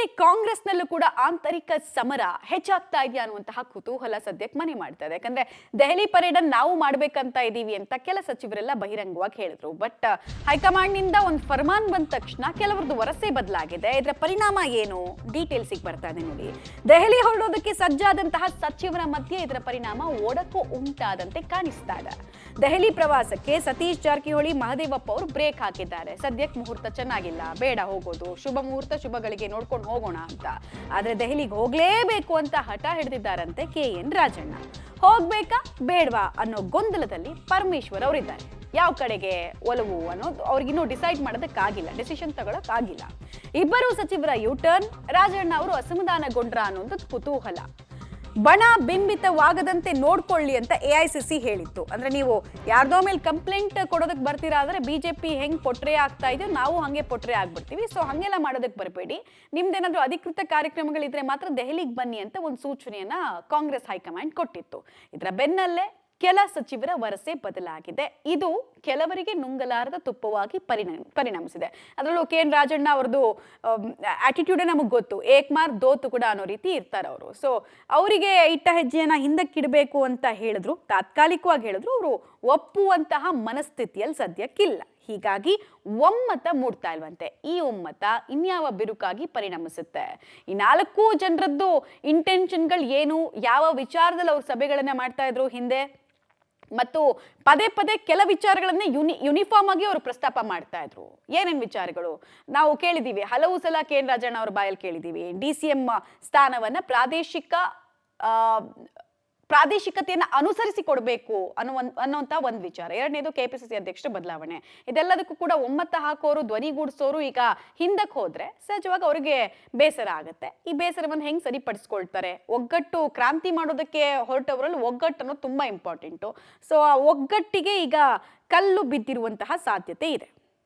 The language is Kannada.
ಜೊತೆ ಕಾಂಗ್ರೆಸ್ನಲ್ಲೂ ಕೂಡ ಆಂತರಿಕ ಸಮರ ಹೆಚ್ಚಾಗ್ತಾ ಇದೆಯಾ ಅನ್ನುವಂತಹ ಕುತೂಹಲ ಸದ್ಯಕ್ಕೆ ಮನೆ ಮಾಡ್ತಾ ಇದೆ. ಯಾಕಂದ್ರೆ ದೆಹಲಿ ಪರೇಡ್ ಅನ್ನು ನಾವು ಮಾಡ್ಬೇಕಂತ ಇದೀವಿ ಅಂತ ಕೆಲ ಸಚಿವರೆಲ್ಲ ಬಹಿರಂಗವಾಗಿ ಹೇಳಿದ್ರು. ಬಟ್ ಹೈಕಮಾಂಡ್ ನಿಂದ ಒಂದು ಫರ್ಮಾನ್ ಬಂದ ತಕ್ಷಣ ಕೆಲವರದ್ದು ವರಸೆ ಬದಲಾಗಿದೆ. ಇದರ ಪರಿಣಾಮ ಏನು ಡೀಟೇಲ್ಸ್ ಬರ್ತಾ ಇದೆ ನೋಡಿ. ದೆಹಲಿ ಹೊರಡೋದಕ್ಕೆ ಸಜ್ಜಾದಂತಹ ಸಚಿವರ ಮಧ್ಯೆ ಇದರ ಪರಿಣಾಮ ಓಡಕ್ಕೂ ಉಂಟಾದಂತೆ ಕಾಣಿಸ್ತಾ ಇದೆ. ದೆಹಲಿ ಪ್ರವಾಸಕ್ಕೆ ಸತೀಶ್ ಜಾರಕಿಹೊಳಿ, ಮಹದೇವಪ್ಪ ಅವರು ಬ್ರೇಕ್ ಹಾಕಿದ್ದಾರೆ. ಸದ್ಯಕ್ಕೆ ಮುಹೂರ್ತ ಚೆನ್ನಾಗಿಲ್ಲ, ಬೇಡ ಹೋಗೋದು, ಶುಭ ಮುಹೂರ್ತ ಶುಭಗಳಿಗೆ ನೋಡ್ಕೊಂಡು ಹೋಗೋಣ ಅಂತ. ಆದ್ರೆ ದೆಹಲಿಗೆ ಹೋಗ್ಲೇಬೇಕು ಅಂತ ಹಠ ಹಿಡಿದಿದ್ದಾರಂತೆ KN ರಾಜಣ್ಣ. ಹೋಗ್ಬೇಕಾ ಬೇಡವಾ ಅನ್ನೋ ಗೊಂದಲದಲ್ಲಿ ಪರಮೇಶ್ವರ್ ಅವರಿದ್ದಾರೆ. ಯಾವ ಕಡೆಗೆ ಒಲವು ಅನ್ನೋದು ಅವ್ರಿಗಿನ್ನೂ ಡಿಸೈಡ್ ಮಾಡೋದಕ್ಕಾಗಿಲ್ಲ, ಡಿಸಿಷನ್ ತಗೊಳಕ್ಕಾಗಿಲ್ಲ. ಇಬ್ಬರು ಸಚಿವರ ಯೂಟರ್ನ್, ರಾಜಣ್ಣ ಅವರು ಅಸಮಾಧಾನಗೊಂಡ್ರ ಅನ್ನೋದು ಕುತೂಹಲ. ಬಣ ಬಿಂಬಿತವಾಗದಂತೆ ನೋಡ್ಕೊಳ್ಳಿ ಅಂತ AICC ಹೇಳಿತ್ತು. ಅಂದ್ರೆ ನೀವು ಯಾರ್ದೋ ಮೇಲೆ ಕಂಪ್ಲೇಂಟ್ ಕೊಡೋದಕ್ಕೆ ಬರ್ತೀರಾ ಅಂದ್ರೆ ಬಿಜೆಪಿ ಹೆಂಗ್ ಪೊಟ್ರೆ ಆಗ್ತಾ ಇದೆಯೋ ನಾವು ಹಂಗೆ ಪೊಟ್ರೆ ಆಗ್ಬಿಡ್ತೀವಿ. ಸೊ ಹಂಗೆಲ್ಲ ಮಾಡೋದಕ್ಕೆ ಬರಬೇಡಿ, ನಿಮ್ದೇನಾದ್ರೂ ಅಧಿಕೃತ ಕಾರ್ಯಕ್ರಮಗಳಿದ್ರೆ ಮಾತ್ರ ದೆಹಲಿಗೆ ಬನ್ನಿ ಅಂತ ಒಂದು ಸೂಚನೆಯನ್ನ ಕಾಂಗ್ರೆಸ್ ಹೈಕಮಾಂಡ್ ಕೊಟ್ಟಿತ್ತು. ಇದರ ಬೆನ್ನಲ್ಲೇ ಕೆಲ ಸಚಿವರ ವರಸೆ ಬದಲಾಗಿದೆ. ಇದು ಕೆಲವರಿಗೆ ನುಂಗಲಾರದ ತುಪ್ಪವಾಗಿ ಪರಿಣಮಿಸಿದೆ. ಅದರಲ್ಲೂ KN ರಾಜಣ್ಣ ಅವ್ರದ್ದು ಆಟಿಟ್ಯೂಡ್ ನಮಗೆ ಗೊತ್ತು, ಏಕ್ ಮಾರ್ ದೋತು ಕೂಡ ಅನ್ನೋ ರೀತಿ ಇರ್ತಾರೆ ಅವರು. ಸೊ ಅವರಿಗೆ ಇಟ್ಟ ಹೆಜ್ಜೆಯನ್ನ ಹಿಂದಕ್ಕಿಡಬೇಕು ಅಂತ ಹೇಳಿದ್ರು, ತಾತ್ಕಾಲಿಕವಾಗಿ ಹೇಳಿದ್ರು. ಅವರು ಒಪ್ಪುವಂತಹ ಮನಸ್ಥಿತಿಯಲ್ಲಿ ಸದ್ಯಕ್ಕಿಲ್ಲ. ಹೀಗಾಗಿ ಒಮ್ಮತ ಮೂಡ್ತಾ ಇಲ್ವಂತೆ. ಈ ಒಮ್ಮತ ಇನ್ಯಾವ ಬಿರುಕಾಗಿ ಪರಿಣಮಿಸುತ್ತೆ? ಈ 4 ಜನರದ್ದು ಇಂಟೆನ್ಷನ್ಗಳು ಏನು, ಯಾವ ವಿಚಾರದಲ್ಲಿ ಅವ್ರು ಸಭೆಗಳನ್ನ ಮಾಡ್ತಾ ಇದ್ರು ಹಿಂದೆ, ಮತ್ತು ಪದೇ ಪದೇ ಕೆಲ ವಿಚಾರಗಳನ್ನೇ ಯೂನಿಫಾರ್ಮ್ ಆಗಿ ಅವರು ಪ್ರಸ್ತಾಪ ಮಾಡ್ತಾ ಇದ್ರು. ಏನೇನ್ ವಿಚಾರಗಳು ನಾವು ಕೇಳಿದೀವಿ, ಹಲವು ಸಲ KN ರಾಜಣ್ಣ ಅವ್ರ ಬಾಯಲ್ಲಿ ಕೇಳಿದೀವಿ. DCM ಸ್ಥಾನವನ್ನ ಪ್ರಾದೇಶಿಕತೆಯನ್ನು ಅನುಸರಿಸಿ ಕೊಡಬೇಕು ಅನ್ನುವಂತ ಒಂದು ವಿಚಾರ. ಎರಡನೇದು KPCC ಅಧ್ಯಕ್ಷರ ಬದಲಾವಣೆ. ಇದೆಲ್ಲದಕ್ಕೂ ಕೂಡ ಒಮ್ಮತ ಹಾಕೋರು, ಧ್ವನಿಗೂಡಿಸೋರು ಈಗ ಹಿಂದಕ್ಕೆ ಹೋದ್ರೆ ಸಹಜವಾಗಿ ಅವರಿಗೆ ಬೇಸರ ಆಗುತ್ತೆ. ಈ ಬೇಸರವನ್ನು ಹೆಂಗ್ ಸರಿಪಡಿಸ್ಕೊಳ್ತಾರೆ? ಒಗ್ಗಟ್ಟು, ಕ್ರಾಂತಿ ಮಾಡೋದಕ್ಕೆ ಹೊರಟವರಲ್ಲಿ ಒಗ್ಗಟ್ಟು ಅನ್ನೋದು ತುಂಬಾ ಇಂಪಾರ್ಟೆಂಟು. ಸೊ ಆ ಒಗ್ಗಟ್ಟಿಗೆ ಈಗ ಕಲ್ಲು ಬಿದ್ದಿರುವಂತಹ ಸಾಧ್ಯತೆ ಇದೆ.